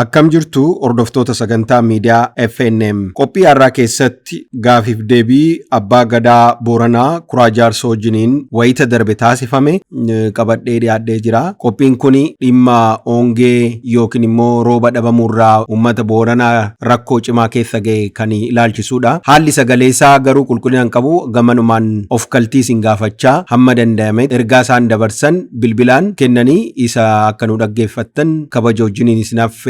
Akkam jirtu hordoftoota sagantaa miidiyaa FNM qophii har'aa keessatti gaafiif deebii abbaa gadaa Booranaa Kuraa Jaarsoo wajjiniin wayita darbe taasifame qabadhee dhiyaadhee jira. Qophiin kun dhimma hongee yookiin immoo rooba dhabamurraa uummata Booranaa rakkoo cimaa keessa ga'e kan ilaalchisudha. Haalli sagalee isaa garuu qulqullinaan qabu gamanumaan of kaltii sin gaafachaa hamma danda'ame ergaa isaan dabarsan bilbilaan kennanii isa akka nu dhaggeeffattan kabaja wajjiniin isinaaf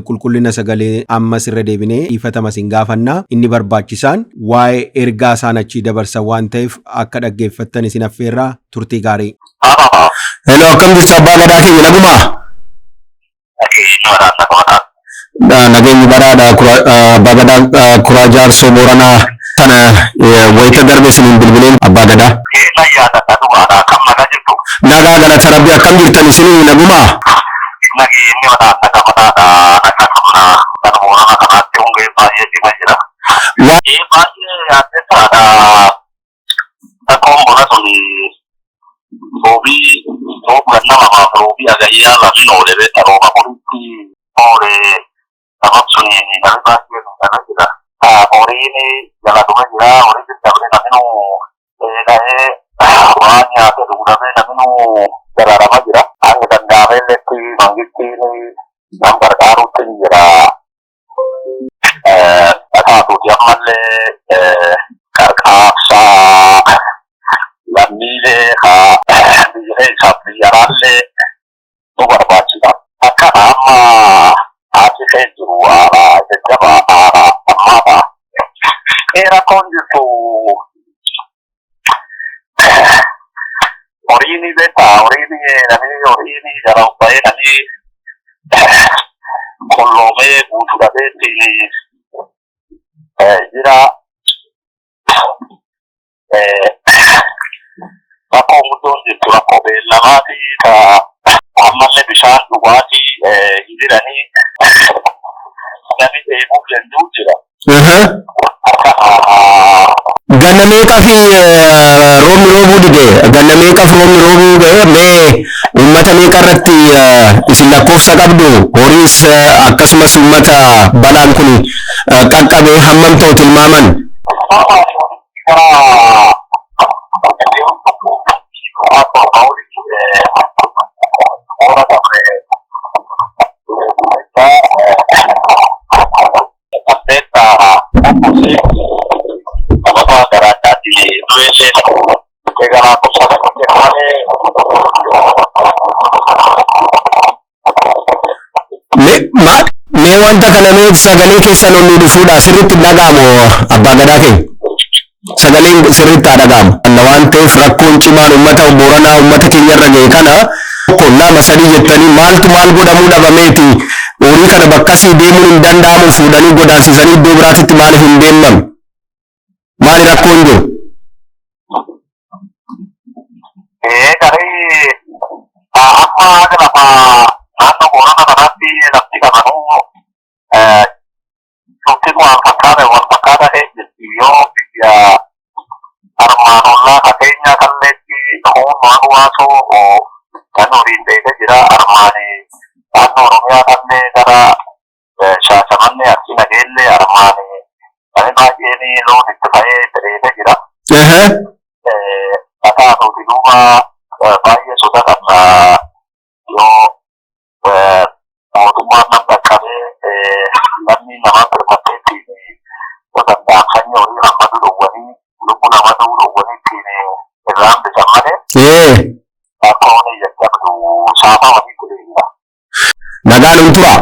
qulqullina sagalee ammas irra deebinee ifatama sin gaafannaa inni barbaachisaan waa'ee ergaa isaan achii dabarsan waan ta'eef akka dhaggeeffattan isin affeerraa turtii gaarii. Hello, akkam jirtu abbaa gadaa keenya nagumaa? Nageenyi baraadha abbaa gadaa Kuraa Jaarsoo Booranaa sana wayita darbe isiniin bilbileen abbaa gadaa. Nagaa galata rabbi akkam jirtan isinii nagumaa? Lagi ini mana ada Booranaa kanaatti hongee baay'ee cimaa jira. Baay'ee addeessaadha. Rakkoon bona sun roobii ganna lamaaf roobii agayyaa lamin oole beekta rooba kunitti oole sabab sun namni baay'ee miidhama jira. Horiin jala dhume jira horii dadhabne naminu dheedha'ee waan nyaate dhugdame naminu dararama jira. Hanga danda'ameilletti mangittiin nam gargaaruutti jira. Taatuuti ammallee qarqaarsaa lammiilee biyya isaaf biyyaraallee nu barbaachisa. Akkana amma haasifee jiru haaraa jajjabaa haaraa ammaadha. Rakkoon jirtu horiini beektaa horiini jala uffa'ee namni qolloomee guutuu dhabeetti jira. Rakkoo guddoon jirtu rakkoo beellamaati ammallee bishaan dhugaatii jiranii namni dheebuuf danda'u jira. Ganna meeqaaf roobni roobuu dide? Ganna meeqaaf roobni roobuu ga'e? Mee uummata meeqa irratti isin lakkoofsa qabdu? Horiis akkasumas uummata balaan kun qaqqabee hammam ta'u tilmaaman? Mee wanta kana mee sagalee keessan ol dhufuudha sirriitti dhaga'amu abbaa gadaa keenya. Sagaleen sirriitti dhaga'amu. Waan ta'eef rakkoon cimaan uummata Booranaa uummata keenya irra ga'e kana lama sadii jettanii maaltu maal godhamuu dhabameeti horii kana bakkasii deemuun hin danda'amu fuudhanii godaansisanii iddoo biraatitti maaliif hin deemnam? Maali rakkoon jiru? Garii amma lafa naannoo Booranaa kanatti lafti qabanuu yookiin waan fakkaata eenyutti yoo biyya armaanollaa fageenya kalleetti ta'uun waan waasoo kan horiin dheedee jira armaanii naannoo Oromiyaa kannee gara Shaashamannee Arsii Nageellee armaanii namni baay'een loon itti ta'ee dheedee jira. Taatuuti duuba baay'ee soda qabna yoo mootummaan nam dhaqqabee namni namaa birmatteettiin danda'an sanyii horii rammatu dhowwanii lubbuu nama ta'uu dhowwanii ittiin irraan bisan malee rakkoon jajjabdu saafaa walii tureera. Nagaan hin tura?